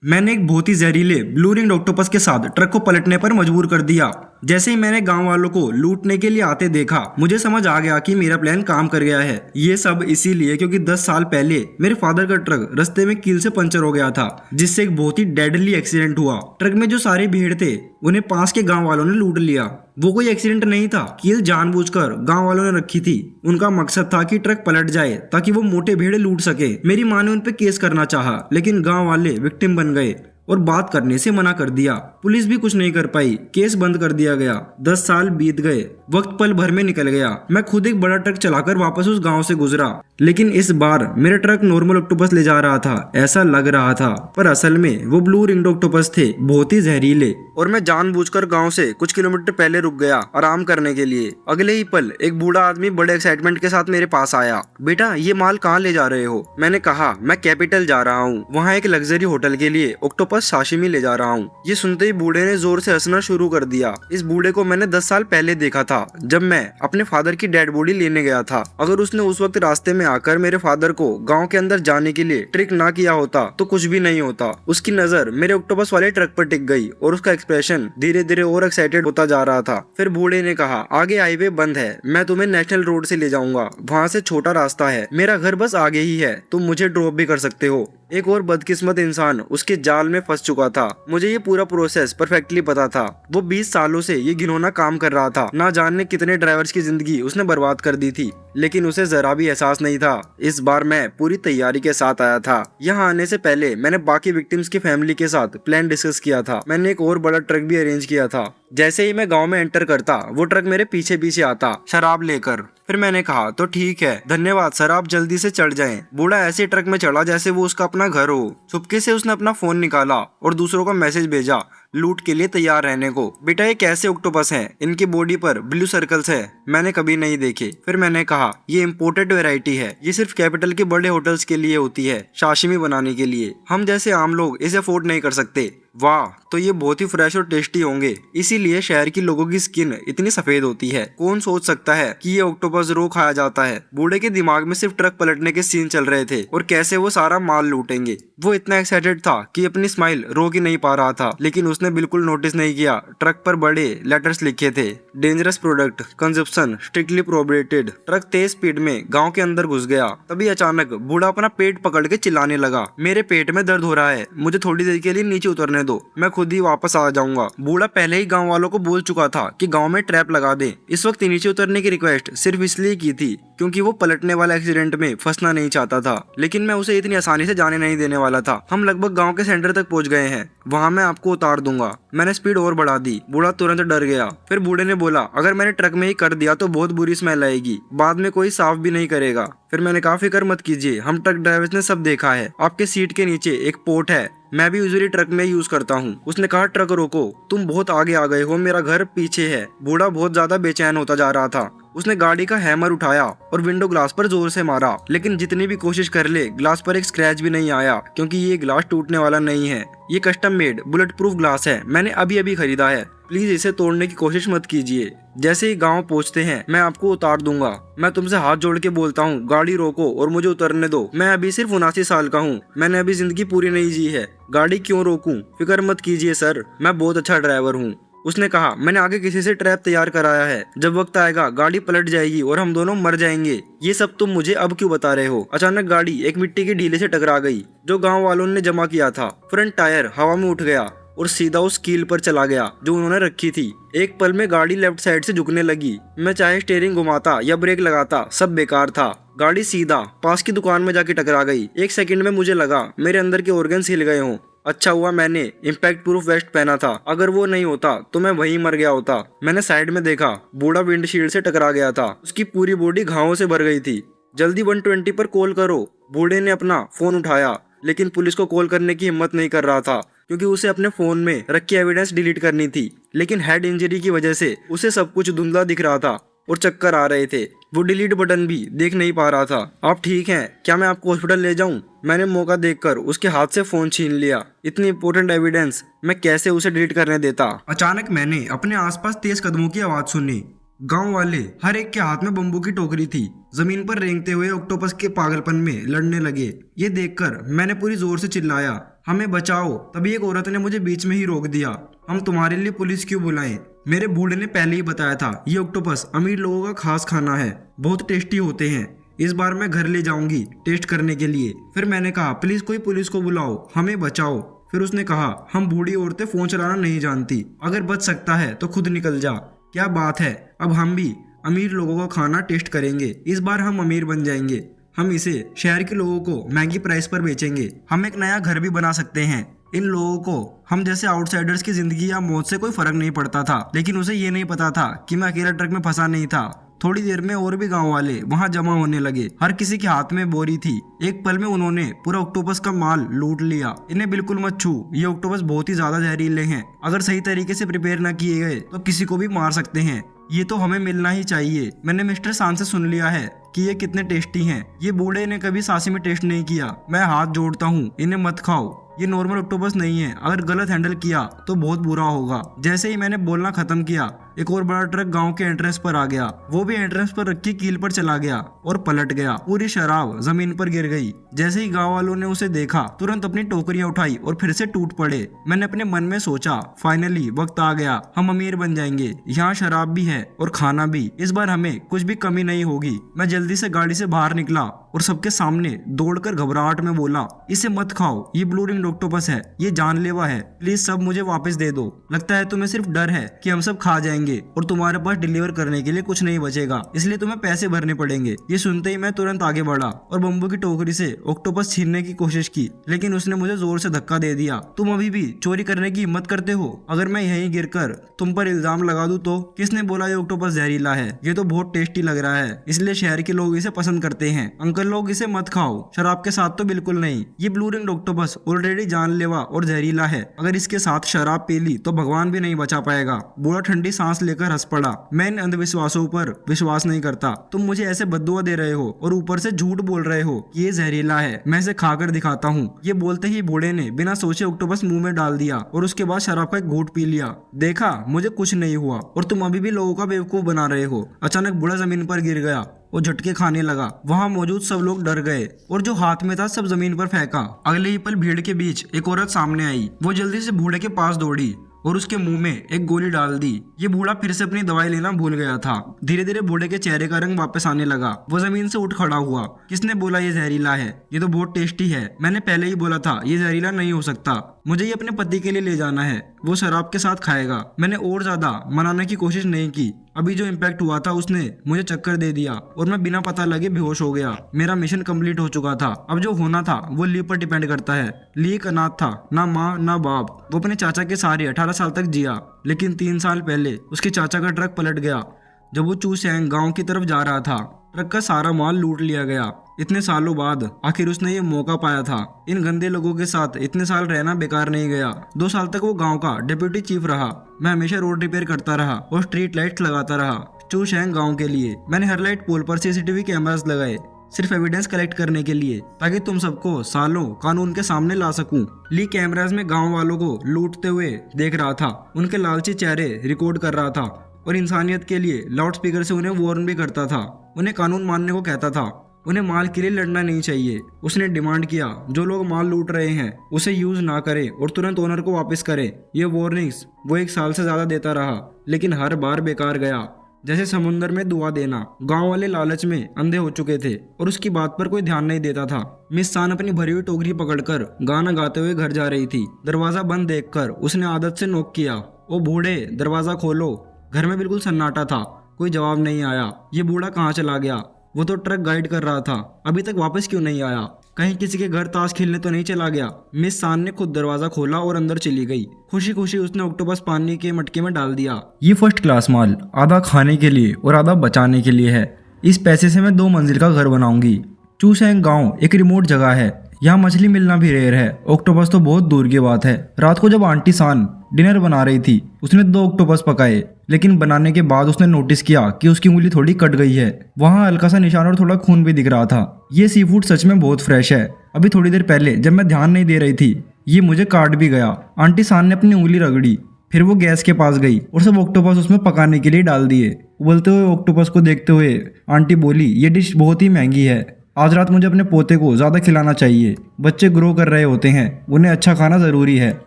मैंने एक बहुत ही जहरीले ब्लू रिंग ऑक्टोपस के साथ ट्रक को पलटने पर मजबूर कर दिया। जैसे ही मैंने गांव वालों को लूटने के लिए आते देखा, मुझे समझ आ गया कि मेरा प्लान काम कर गया है। ये सब इसीलिए क्योंकि 10 साल पहले मेरे फादर का ट्रक रास्ते में कील से पंचर हो गया था, जिससे एक बहुत ही डेडली एक्सीडेंट हुआ। ट्रक में जो सारे भीड़ थे उन्हें पास के गांव वालों ने लूट लिया। वो कोई एक्सीडेंट नहीं था, कील जानबूझकर गांव वालों ने रखी थी। उनका मकसद था कि ट्रक पलट जाए ताकि वो मोटे भेड़ लूट सके। मेरी माँ ने उन पे केस करना चाहा, लेकिन गांव वाले विक्टिम बन गए और बात करने से मना कर दिया। पुलिस भी कुछ नहीं कर पाई, केस बंद कर दिया गया। 10 साल बीत गए, वक्त पल भर में निकल गया। मैं खुद एक बड़ा ट्रक चलाकर वापस उस गांव से गुजरा, लेकिन इस बार मेरा ट्रक नॉर्मल ऑक्टोपस ले जा रहा था, ऐसा लग रहा था। पर असल में वो ब्लू रिंग्ड ऑक्टोपस थे, बहुत ही जहरीले। और मैं जानबूझकर गांव से कुछ किलोमीटर पहले रुक गया आराम करने के लिए। अगले ही पल एक बूढ़ा आदमी बड़े एक्साइटमेंट के साथ मेरे पास आया। बेटा, ये माल कहाँ ले जा रहे हो? मैंने कहा, मैं कैपिटल जा रहा हूँ, वहाँ एक लग्जरी होटल के लिए ऑक्टोपस साशिमी ले जा रहा हूँ। ये सुनते ही बूढ़े ने जोर से हंसना शुरू कर दिया। इस बूढ़े को मैंने 10 साल पहले देखा था, जब मैं अपने फादर की डेड बॉडी लेने गया था। अगर उसने उस वक्त रास्ते में आकर मेरे फादर को गांव के अंदर जाने के लिए ट्रिक ना किया होता तो कुछ भी नहीं होता। उसकी नजर मेरे ऑक्टोपस वाले ट्रक पर टिक गई और उसका एक्सप्रेशन धीरे धीरे और एक्साइटेड होता जा रहा था। फिर बूढ़े ने कहा, आगे हाईवे बंद है, मैं तुम्हें नेशनल रोड से ले जाऊंगा, वहाँ से छोटा रास्ता है, मेरा घर बस आगे ही है, तुम मुझे ड्रॉप भी कर सकते हो। एक और बदकिस्मत इंसान उसके जाल में फंस चुका था। मुझे ये पूरा प्रोसेस परफेक्टली पता था। वो 20 सालों से ये घिनौना काम कर रहा था। ना जाने कितने ड्राइवर्स की जिंदगी उसने बर्बाद कर दी थी, लेकिन उसे जरा भी एहसास नहीं था। इस बार मैं पूरी तैयारी के साथ आया था। यहाँ आने से पहले मैंने बाकी विक्टिम्स की फैमिली के साथ प्लान डिस्कस किया था। मैंने एक और बड़ा ट्रक भी अरेंज किया था। जैसे ही मैं गांव में एंटर करता, वो ट्रक मेरे पीछे पीछे आता, शराब लेकर। फिर मैंने कहा, तो ठीक है, धन्यवाद सर, आप जल्दी से चढ़ जाएं। बूढ़ा ऐसे ट्रक में चढ़ा जैसे वो उसका अपना घर हो। चुपके से उसने अपना फोन निकाला और दूसरों को मैसेज भेजा लूट के लिए तैयार रहने को। बेटा, ये कैसे ऑक्टोपस हैं? इनकी बॉडी पर ब्लू सर्कल्स है, मैंने कभी नहीं देखे। फिर मैंने कहा, ये इम्पोर्टेड वैरायटी है, ये सिर्फ कैपिटल के बड़े होटल्स के लिए होती है, साशिमी बनाने के लिए। हम जैसे आम लोग इसे अफोर्ड नहीं कर सकते। वाह, तो ये बहुत ही फ्रेश और टेस्टी होंगे, इसीलिए शहर की लोगों की स्किन इतनी सफेद होती है। कौन सोच सकता है कि ये ऑक्टोपस रो खाया जाता है। बूढ़े के दिमाग में सिर्फ ट्रक पलटने के सीन चल रहे थे और कैसे वो सारा माल लूटेंगे। वो इतना एक्साइटेड था कि अपनी स्माइल रोक ही नहीं पा रहा था, लेकिन उसने बिल्कुल नोटिस नहीं किया। ट्रक पर बड़े लेटर्स लिखे थे, dangerous product, consumption strictly prohibited. Truck तेज स्पीड में गाँव के अंदर घुस गया। तभी अचानक बूढ़ा अपना पेट पकड़ के चिल्लाने लगा, मेरे पेट में दर्द हो रहा है, मुझे थोड़ी देर के लिए नीचे उतरने दो, मैं खुद ही वापस आ जाऊंगा। बूढ़ा पहले ही गांव वालों को बोल चुका था कि गांव में ट्रैप लगा दे। इस वक्त नीचे उतरने की रिक्वेस्ट सिर्फ इसलिए की थी क्योंकि वो पलटने वाला एक्सीडेंट में फंसना नहीं चाहता था, लेकिन मैं उसे इतनी आसानी से जाने नहीं देने वाला था। हम लगभग गांव के सेंटर तक पहुंच गए हैं, वहां मैं आपको उतार दूंगा। मैंने स्पीड और बढ़ा दी। बूढ़ा तुरंत डर गया। फिर बूढ़े ने बोला, अगर मैंने ट्रक में ही कर दिया तो बहुत बुरी स्मेल आएगी, बाद में कोई साफ भी नहीं करेगा। फिर मैंने कहा, फिक्र मत कीजिए, हम ट्रक ड्राइवर्स ने सब देखा है, आपके सीट के नीचे एक पोर्ट है, मैं भी यूजुअली ट्रक में यूज करता हूँ। उसने कहा, ट्रक रोको, तुम बहुत आगे आ गए हो, मेरा घर पीछे है। बूढ़ा बहुत ज्यादा बेचैन होता जा रहा था। उसने गाड़ी का हैमर उठाया और विंडो ग्लास पर जोर से मारा, लेकिन जितनी भी कोशिश कर ले ग्लास पर एक स्क्रैच भी नहीं आया, क्योंकि ये ग्लास टूटने वाला नहीं है। ये custom made bullet proof glass है, मैंने अभी अभी खरीदा है, प्लीज इसे तोड़ने की कोशिश मत कीजिए। जैसे ही गांव पहुंचते हैं मैं आपको उतार दूंगा। मैं तुमसे हाथ जोड़ के बोलता हूँ, गाड़ी रोको और मुझे उतरने दो। मैं अभी सिर्फ 79 साल का हूँ, मैंने अभी जिंदगी पूरी नहीं जी है, गाड़ी क्यों रोकूं? फिक्र मत कीजिए सर, मैं बहुत अच्छा ड्राइवर हूँ। उसने कहा, मैंने आगे किसी से ट्रैप तैयार कराया है, जब वक्त आएगा गाड़ी पलट जाएगी और हम दोनों मर जाएंगे। ये सब तुम मुझे अब क्यों बता रहे हो? अचानक गाड़ी एक मिट्टी के ढीले से टकरा गई जो गांव वालों ने जमा किया था। फ्रंट टायर हवा में उठ गया और सीधा उस कील पर चला गया जो उन्होंने रखी थी। एक पल में गाड़ी लेफ्ट साइड से झुकने लगी। मैं चाहे स्टीयरिंग घुमाता या ब्रेक लगाता, सब बेकार था। गाड़ी सीधा पास की दुकान में जाके टकरा गई। एक सेकंड में मुझे लगा मेरे अंदर के ऑर्गन्स हिल गए हों। अच्छा हुआ मैंने इम्पैक्ट प्रूफ वेस्ट पहना था, अगर वो नहीं होता तो मैं वहीं मर गया होता। मैंने साइड में देखा, बूढ़ा विंडशील्ड से टकरा गया था, उसकी पूरी बॉडी घावों से भर गई थी। जल्दी 120 पर कॉल करो। बूढ़े ने अपना फोन उठाया, लेकिन पुलिस को कॉल करने की हिम्मत नहीं कर रहा था क्योंकि उसे अपने फोन में रखी एविडेंस डिलीट करनी थी। लेकिन हेड इंजरी की वजह से उसे सब कुछ धुंधला दिख रहा था और चक्कर आ रहे थे। वो डिलीट बटन भी देख नहीं पा रहा था। आप ठीक हैं? क्या मैं आपको हॉस्पिटल ले जाऊं? मैंने मौका देखकर उसके हाथ से फोन छीन लिया। इतनी इंपॉर्टेंट एविडेंस मैं कैसे उसे डिलीट करने देता। अचानक मैंने अपने आसपास तेज कदमों की आवाज सुनी। गांव वाले हर एक के हाथ में बम्बू की टोकरी थी। जमीन पर रेंगते हुए ऑक्टोपस के पागलपन में लड़ने लगे। ये देखकर मैंने पूरी जोर से चिल्लाया, हमें बचाओ। तभी एक औरत ने मुझे बीच में ही रोक दिया। हम तुम्हारे लिए पुलिस क्यों बुलाएं? मेरे बूढ़े ने पहले ही बताया था, ये ऑक्टोपस अमीर लोगों का खास खाना है, बहुत टेस्टी होते हैं। इस बार मैं घर ले जाऊंगी टेस्ट करने के लिए। फिर मैंने कहा, प्लीज कोई पुलिस को बुलाओ, हमें बचाओ। फिर उसने कहा, हम बूढ़ी औरतें फोन चलाना नहीं जानती, अगर बच सकता है तो खुद निकल जा। क्या बात है, अब हम भी अमीर लोगों का खाना टेस्ट करेंगे। इस बार हम अमीर बन जाएंगे। हम इसे शहर के लोगों को महंगी प्राइस पर बेचेंगे। हम एक नया घर भी बना सकते हैं। इन लोगों को हम जैसे आउटसाइडर्स की जिंदगी या मौत से कोई फर्क नहीं पड़ता था, लेकिन उसे ये नहीं पता था कि मैं अकेला ट्रक में फंसा नहीं था। थोड़ी देर में और भी गांव वाले वहां जमा होने लगे। हर किसी के हाथ में बोरी थी। एक पल में उन्होंने पूरा ऑक्टोपस का माल लूट लिया। इन्हें बिल्कुल मत छू, ये ऑक्टोपस बहुत ही ज्यादा जहरीले हैं। अगर सही तरीके से प्रिपेयर न किए गए तो किसी को भी मार सकते हैं। ये तो हमें मिलना ही चाहिए। मैंने मिस्टर सान से सुन लिया है कि ये कितने टेस्टी हैं। ये बूढ़े ने कभी सांसी में टेस्ट नहीं किया। मैं हाथ जोड़ता हूँ, इन्हें मत खाओ। ये नॉर्मल ऑक्टोपस नहीं है, अगर गलत हैंडल किया तो बहुत बुरा होगा। जैसे ही मैंने बोलना खत्म किया, एक और बड़ा ट्रक गांव के एंट्रेंस पर आ गया। वो भी एंट्रेंस पर रखी कील पर चला गया और पलट गया। पूरी शराब जमीन पर गिर गई। जैसे ही गांव वालों ने उसे देखा, तुरंत अपनी टोकरियां उठाई और फिर से टूट पड़े। मैंने अपने मन में सोचा, फाइनली वक्त आ गया, हम अमीर बन जाएंगे। यहाँ शराब भी है और खाना भी। इस बार हमें कुछ भी कमी नहीं होगी। मैं जल्दी से गाड़ी से बाहर निकला और सबके सामने दौड़कर घबराहट में बोला, इसे मत खाओ, ये ब्लू रिंग ऑक्टोपस है, ये जानलेवा है। प्लीज सब मुझे वापस दे दो। लगता है तुम्हें सिर्फ डर है कि हम सब खा जाएंगे और तुम्हारे पास डिलीवर करने के लिए कुछ नहीं बचेगा, इसलिए तुम्हें पैसे भरने पड़ेंगे। ये सुनते ही मैं तुरंत आगे बढ़ा और बम्बू की टोकरी से ऑक्टोपस छीनने की कोशिश की, लेकिन उसने मुझे जोर से धक्का दे दिया। तुम अभी भी चोरी करने की हिम्मत करते हो? अगर मैं यहीं गिरकर तुम पर इल्जाम लगा दूं तो? किसने बोला ये ऑक्टोपस जहरीला है? ये तो बहुत टेस्टी लग रहा है, इसलिए शहर के लोग इसे पसंद करते हैं। अंकल लोग, इसे मत खाओ, शराब के साथ तो बिल्कुल नहीं। ये ब्लू रिंग ऑक्टोपस ऑलरेडी जानलेवा और जहरीला है। अगर इसके साथ शराब पी ली तो भगवान भी नहीं बचा पाएगा। बूढ़ा ठंडी सांस लेकर हंस पड़ा। मैं इन अंधविश्वासों पर विश्वास नहीं करता। तुम मुझे ऐसे बद्दुआ दे रहे हो और ऊपर से झूठ बोल रहे हो कि ये जहरीला है। मैं इसे खाकर दिखाता हूँ। ये बोलते ही बूढ़े ने बिना सोचे ऑक्टोपस मुंह में डाल दिया और उसके बाद शराब का एक घूंट पी लिया। देखा, मुझे कुछ नहीं हुआ और तुम अभी भी लोगों का बेवकूफ बना रहे हो। अचानक बूढ़ा जमीन पर गिर गया और झटके खाने लगा। वहां मौजूद सब लोग डर गए और जो हाथ में था सब जमीन पर फेंका। अगले ही पल भीड़ के बीच एक औरत सामने आई। वो जल्दी से बूढ़े के पास दौड़ी और उसके मुंह में एक गोली डाल दी। ये बूढ़ा फिर से अपनी दवाई लेना भूल गया था। धीरे धीरे बूढ़े के चेहरे का रंग वापस आने लगा। वो जमीन से उठ खड़ा हुआ। किसने बोला ये जहरीला है? ये तो बहुत टेस्टी है। मैंने पहले ही बोला था ये जहरीला नहीं हो सकता। मुझे ये अपने पति के लिए ले जाना है, वो शराब के साथ खाएगा। मैंने और ज्यादा मनाने की कोशिश नहीं की। अभी जो इम्पैक्ट हुआ था उसने मुझे चक्कर दे दिया और मैं बिना पता लगे बेहोश हो गया। मेरा मिशन कंप्लीट हो चुका था। अब जो होना था वो ली पर डिपेंड करता है। ली एक अनाथ था, ना माँ ना बाप। वो अपने चाचा के सहारे 18 साल तक जिया, लेकिन 3 साल पहले उसके चाचा का ट्रक पलट गया। जब वो चूसैंग गांव की तरफ जा रहा था, ट्रक का सारा माल लूट लिया गया। इतने सालों बाद आखिर उसने ये मौका पाया था। इन गंदे लोगों के साथ इतने साल रहना बेकार नहीं गया। 2 साल तक वो गांव का डिप्टी चीफ रहा। मैं हमेशा रोड रिपेयर करता रहा और स्ट्रीट लाइट्स लगाता रहा चूशैंग गांव के लिए। मैंने हर लाइट पोल पर सीसीटीवी कैमरास लगाए, सिर्फ एविडेंस कलेक्ट करने के लिए, ताकि तुम सबको सालों कानून के सामने ला सकूं। ली कैमरास में गांव वालों को लूटते हुए देख रहा था, उनके लालची चेहरे रिकॉर्ड कर रहा था और इंसानियत के लिए लाउड स्पीकर से उन्हें वार्न भी करता था। उन्हें कानून मानने को कहता था। उन्हें माल के लिए लड़ना नहीं चाहिए। उसने डिमांड किया जो लोग माल लूट रहे हैं उसे यूज ना करें और तुरंत ओनर को वापस करें। ये वार्निंग्स वो 1 साल से ज्यादा देता रहा, लेकिन हर बार बेकार गया, जैसे समुद्र में दुआ देना। गांव वाले लालच में अंधे हो चुके थे और उसकी बात पर कोई ध्यान नहीं देता था। मिस सान अपनी भरी हुई टोकरी पकड़कर गाना गाते हुए घर जा रही थी। दरवाजा बंद देखकर उसने आदत से नॉक किया। ओ बूढ़े, दरवाजा खोलो। घर में बिल्कुल सन्नाटा था, कोई जवाब नहीं आया। ये बूढ़ा कहाँ चला गया? वो तो ट्रक गाइड कर रहा था, अभी तक वापस क्यों नहीं आया? कहीं किसी के घर ताश खेलने तो नहीं चला गया? मिस सान ने खुद दरवाजा खोला और अंदर चली गई। खुशी खुशी उसने ऑक्टोपस पानी के मटके में डाल दिया। ये फर्स्ट क्लास माल आधा खाने के लिए और आधा बचाने के लिए है। इस पैसे से मैं 2 मंजिल का घर बनाऊंगी। चूसैंग गांव एक रिमोट जगह है, यहाँ मछली मिलना भी रेयर है। ऑक्टोपस तो बहुत दूर की बात है। रात को जब आंटी सान डिनर बना रही थी, उसने 2 ऑक्टोपस पकाए, लेकिन बनाने के बाद उसने नोटिस किया कि उसकी उंगली थोड़ी कट गई है। वहाँ हल्का सा निशान और थोड़ा खून भी दिख रहा था। ये सी फूड सच में बहुत फ्रेश है। अभी थोड़ी देर पहले जब मैं ध्यान नहीं दे रही थी, ये मुझे काट भी गया। आंटी सान ने अपनी उंगली रगड़ी, फिर वो गैस के पास गई और सब ऑक्टोपस उसमें पकाने के लिए डाल दिए। उबलते हुए ऑक्टोपस को देखते हुए आंटी बोली, ये डिश बहुत ही महंगी है। आज रात मुझे अपने पोते को ज़्यादा खिलाना चाहिए। बच्चे ग्रो कर रहे होते हैं, उन्हें अच्छा खाना ज़रूरी है।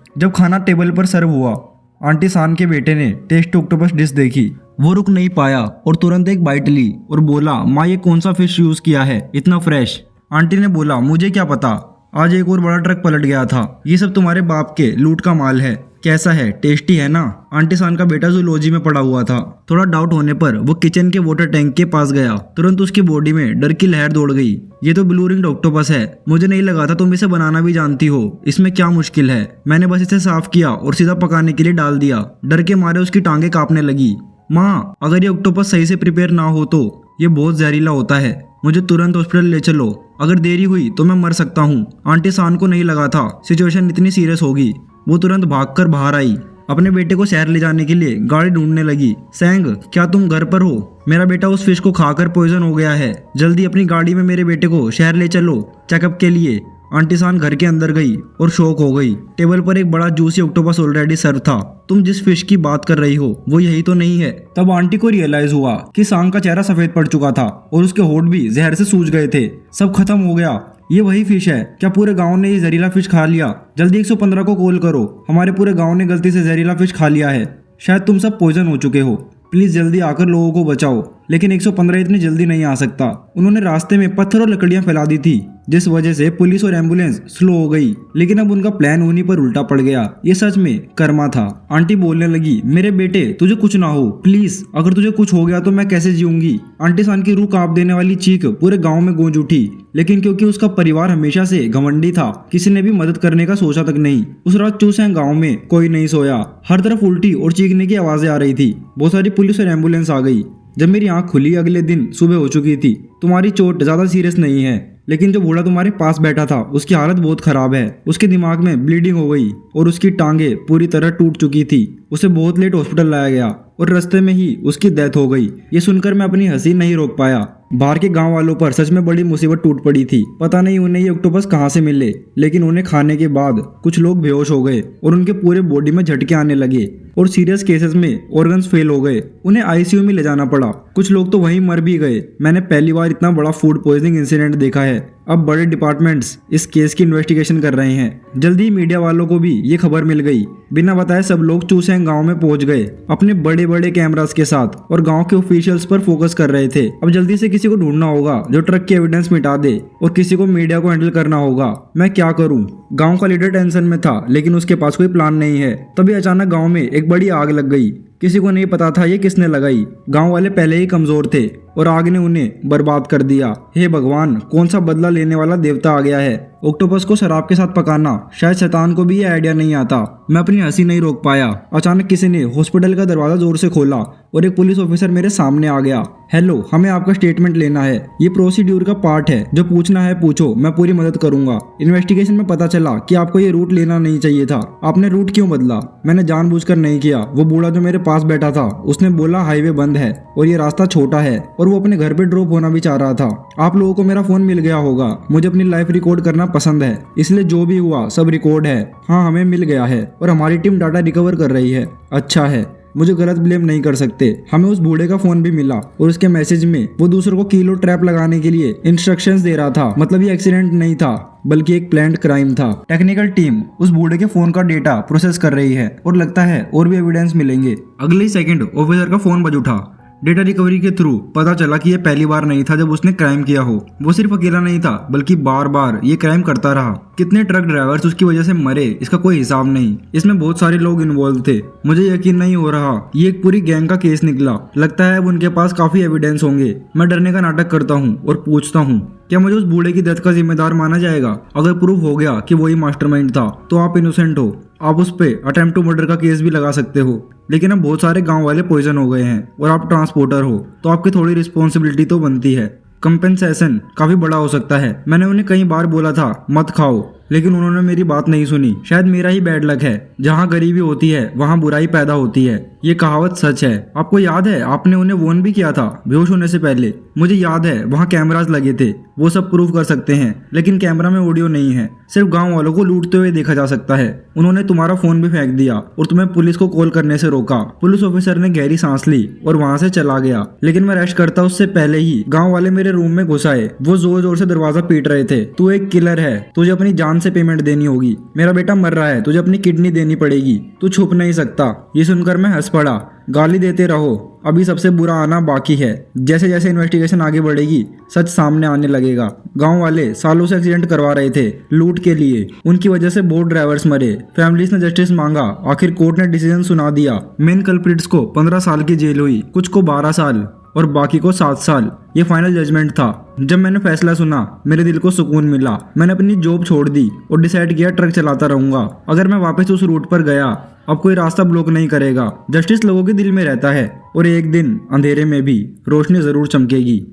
जब खाना टेबल पर सर्व हुआ, आंटी सान के बेटे ने टेस्ट ऑक्टोपस डिश देखी। वो रुक नहीं पाया और तुरंत एक बाइट ली और बोला, माँ ये कौन सा फिश यूज़ किया है, इतना फ्रेश। आंटी ने बोला, मुझे क्या पता, आज एक और बड़ा ट्रक पलट गया था। ये सब तुम्हारे बाप के लूट का माल है। कैसा है, टेस्टी है ना? आंटी सान का बेटा जूलॉजी में पढ़ा हुआ था। थोड़ा डाउट होने पर वो किचन के वाटर टैंक के पास गया। तुरंत उसकी बॉडी में डर की लहर दौड़ गई। ये तो ब्लू रिंग्ड ऑक्टोपस है। मुझे नहीं लगा था तुम इसे बनाना भी जानती हो। इसमें क्या मुश्किल है? मैंने बस इसे साफ किया और सीधा पकाने के लिए डाल दिया। डर के मारे उसकी टांगे कांपने लगी। माँ, अगर ये ऑक्टोपस सही से प्रिपेयर ना हो तो ये बहुत जहरीला होता है। मुझे तुरंत हॉस्पिटल ले चलो। अगर देरी हुई तो मैं मर सकता हूँ। आंटी सान को नहीं लगा था सिचुएशन इतनी सीरियस होगी। वो तुरंत भागकर बाहर आई। अपने बेटे को शहर ले जाने के लिए गाड़ी ढूंढने लगी। सैंग, क्या तुम घर पर हो? मेरा बेटा उस फिश को खाकर पॉइजन हो गया है। जल्दी अपनी गाड़ी में मेरे बेटे को शहर ले चलो चेकअप के लिए। आंटी सान घर के अंदर गई और शॉक हो गई। टेबल पर एक बड़ा जूसी ऑक्टोपस ऑलरेडी सर्व था। तुम जिस फिश की बात कर रही हो वो यही तो नहीं है। तब आंटी को रियलाइज हुआ कि सांग का चेहरा सफेद पड़ चुका था और उसके होंठ भी जहर से सूज गए थे। सब खत्म हो गया। ये वही फिश है। क्या पूरे गांव ने ये जहरीला फिश खा लिया? जल्दी 115 को कॉल करो। हमारे पूरे गांव ने गलती से जहरीला फिश खा लिया है। शायद तुम सब पॉइजन हो चुके हो। प्लीज जल्दी आकर लोगों को बचाओ। लेकिन 115 इतनी जल्दी नहीं आ सकता। उन्होंने रास्ते में पत्थर और लकड़ियां फैला दी थी, जिस वजह से पुलिस और एम्बुलेंस स्लो हो गई। लेकिन अब उनका प्लान उन्हीं पर उल्टा पड़ गया। ये सच में कर्मा था। आंटी बोलने लगी, मेरे बेटे तुझे कुछ ना हो, प्लीज। अगर तुझे कुछ हो गया तो मैं कैसे जीऊंगी? आंटी सान की रूह कांप देने वाली चीख पूरे गाँव में गूंज उठी। लेकिन क्योंकि उसका परिवार हमेशा से घमंडी था, किसी ने भी मदद करने का सोचा तक नहीं। उस रात चूसैंग गांव में कोई नहीं सोया। हर तरफ उल्टी और चीखने की आवाजें आ रही थी। बहुत सारी पुलिस और एम्बुलेंस आ गई। जब मेरी आंख खुली अगले दिन सुबह हो चुकी थी। तुम्हारी चोट ज्यादा सीरियस नहीं है, लेकिन जो बूढ़ा तुम्हारे पास बैठा था उसकी हालत बहुत खराब है। उसके दिमाग में ब्लीडिंग हो गई और उसकी टांगे पूरी तरह टूट चुकी थी। उसे बहुत लेट हॉस्पिटल लाया गया और रास्ते में ही उसकी डेथ हो गई। ये सुनकर मैं अपनी हंसी नहीं रोक पाया। बाहर के गांव वालों पर सच में बड़ी मुसीबत टूट पड़ी थी। पता नहीं उन्हें ये ऑक्टोपस कहां से मिले, लेकिन उन्हें खाने के बाद कुछ लोग बेहोश हो गए और उनके पूरे बॉडी में झटके आने लगे और सीरियस केसेस में ऑर्गन्स फेल हो गए। उन्हें आईसीयू में ले जाना पड़ा। कुछ लोग तो वहीं मर भी गए। मैंने पहली बार इतना बड़ा फूड पॉइजनिंग इंसिडेंट देखा है। अब बड़े डिपार्टमेंट्स इस केस की इन्वेस्टिगेशन कर रहे हैं। जल्दी मीडिया वालों को भी ये खबर मिल गई। बिना बताए सब लोग चूसैंग गांव में पहुंच गए अपने बड़े बड़े कैमरास के साथ और गांव के ऑफिशियल्स पर फोकस कर रहे थे। अब जल्दी से किसी को ढूंढना होगा जो ट्रक की एविडेंस मिटा दे और किसी को मीडिया को हैंडल करना होगा। मैं क्या करूं? गांव का लीडर टेंशन में था, लेकिन उसके पास कोई प्लान नहीं है। तभी अचानक गांव में एक बड़ी आग लग गई। किसी को नहीं पता था ये किसने लगाई। गांव वाले पहले ही कमजोर थे और आग ने उन्हें बर्बाद कर दिया। हे भगवान, कौन सा बदला लेने वाला देवता आ गया है। ऑक्टोपस को शराब के साथ पकाना, शायद शैतान को भी ये आइडिया नहीं आता। मैं अपनी हंसी नहीं रोक पाया। अचानक किसी ने हॉस्पिटल का दरवाजा जोर से खोला और एक पुलिस ऑफिसर मेरे सामने आ गया। हेलो, हमें आपका स्टेटमेंट लेना है। ये प्रोसीड्यूर का पार्ट है। जो पूछना है पूछो, मैं पूरी मदद करूंगा। इन्वेस्टिगेशन में पता चला कि आपको ये रूट लेना नहीं चाहिए था। आपने रूट क्यों बदला? मैंने जानबूझकर नहीं किया। वो बूढ़ा जो मेरे पास बैठा था उसने बोला हाईवे बंद है और ये रास्ता छोटा है और वो अपने घर पे ड्रॉप होना भी चाह रहा था। आप लोगों को मेरा फोन मिल गया होगा। मुझे अपनी लाइफ रिकॉर्ड करना पसंद है, इसलिए जो भी हुआ सब रिकॉर्ड है। हाँ, हमें मिल गया है और हमारी टीम डाटा रिकवर कर रही है। अच्छा है, मुझे गलत ब्लेम नहीं कर सकते। हमें उस बूढ़े का फोन भी मिला और उसके मैसेज में वो दूसरों को किलो ट्रैप लगाने के लिए इंस्ट्रक्शंस दे रहा था। मतलब ये एक्सीडेंट नहीं था बल्कि एक प्लान्ड क्राइम था। टेक्निकल टीम उस बूढ़े के फोन का डेटा प्रोसेस कर रही है और लगता है और भी एविडेंस मिलेंगे। अगले ही सेकंड ऑफिसर का फोन बज उठा। डेटा रिकवरी के थ्रू पता चला कि यह पहली बार नहीं था जब उसने क्राइम किया हो। वो सिर्फ अकेला नहीं था बल्कि बार बार ये क्राइम करता रहा। कितने ट्रक ड्राइवर्स उसकी वजह से मरे इसका कोई हिसाब नहीं। इसमें बहुत सारे लोग इन्वॉल्व थे। मुझे यकीन नहीं हो रहा ये एक पूरी गैंग का केस निकला। लगता है अब उनके पास काफी एविडेंस होंगे। मैं डरने का नाटक करता हूँ और पूछता हूँ, क्या मुझे उस बूढ़े की डेथ का जिम्मेदार माना जाएगा? अगर प्रूफ हो गया कि वही मास्टरमाइंड था तो आप इनोसेंट हो। आप उस पे अटेम्प्ट टू मर्डर का केस भी लगा सकते हो। लेकिन अब बहुत सारे गांव वाले पॉइजन हो गए हैं और आप ट्रांसपोर्टर हो तो आपकी थोड़ी रिस्पॉन्सिबिलिटी तो बनती है। कंपेंसेशन काफी बड़ा हो सकता है। मैंने उन्हें कई बार बोला था मत खाओ, लेकिन उन्होंने मेरी बात नहीं सुनी। शायद मेरा ही बैड लक है, जहाँ गरीबी होती है वहाँ बुराई पैदा होती है। ये कहावत सच है। आपको याद है आपने उन्हें वॉर्न भी किया था बेहोश होने से पहले। मुझे याद है वहाँ कैमरास लगे थे, वो सब प्रूव कर सकते हैं, लेकिन कैमरा में ऑडियो नहीं है। सिर्फ गांव वालों को लूटते हुए देखा जा सकता है। उन्होंने तुम्हारा फोन भी फेंक दिया और तुम्हें पुलिस को कॉल करने से रोका। पुलिस ऑफिसर ने गहरी सांस ली और वहां से चला गया। लेकिन मैं रेस्ट करता उससे पहले ही गांव वाले मेरे रूम में घुस आए। वो जोर जोर से दरवाजा पीट रहे थे। तू एक किलर है, तुझे अपनी जान से पेमेंट देनी होगी। मेरा बेटा मर रहा है, तुझे अपनी किडनी देनी पड़ेगी। तू छुप नहीं सकता। ये सुनकर मैं हंस पड़ा। गाली देते रहो, अभी सबसे बुरा आना बाकी है। जैसे जैसे इन्वेस्टिगेशन आगे बढ़ेगी सच सामने आने लगेगा। गांव वाले सालों से एक्सीडेंट करवा रहे थे लूट के लिए। उनकी वजह से बहुत ड्राइवर्स मरे। फैमिलीज ने जस्टिस मांगा, आखिर कोर्ट ने डिसीजन सुना दिया। मेन कल्प्रिट्स को 15 साल की जेल हुई, कुछ को 12 साल और बाकी को 7 साल। ये फाइनल जजमेंट था। जब मैंने फैसला सुना मेरे दिल को सुकून मिला। मैंने अपनी जॉब छोड़ दी और डिसाइड किया ट्रक चलाता रहूंगा। अगर मैं वापस उस रूट पर गया अब कोई रास्ता ब्लॉक नहीं करेगा। जस्टिस लोगों के दिल में रहता है और एक दिन अंधेरे में भी रोशनी जरूर चमकेगी।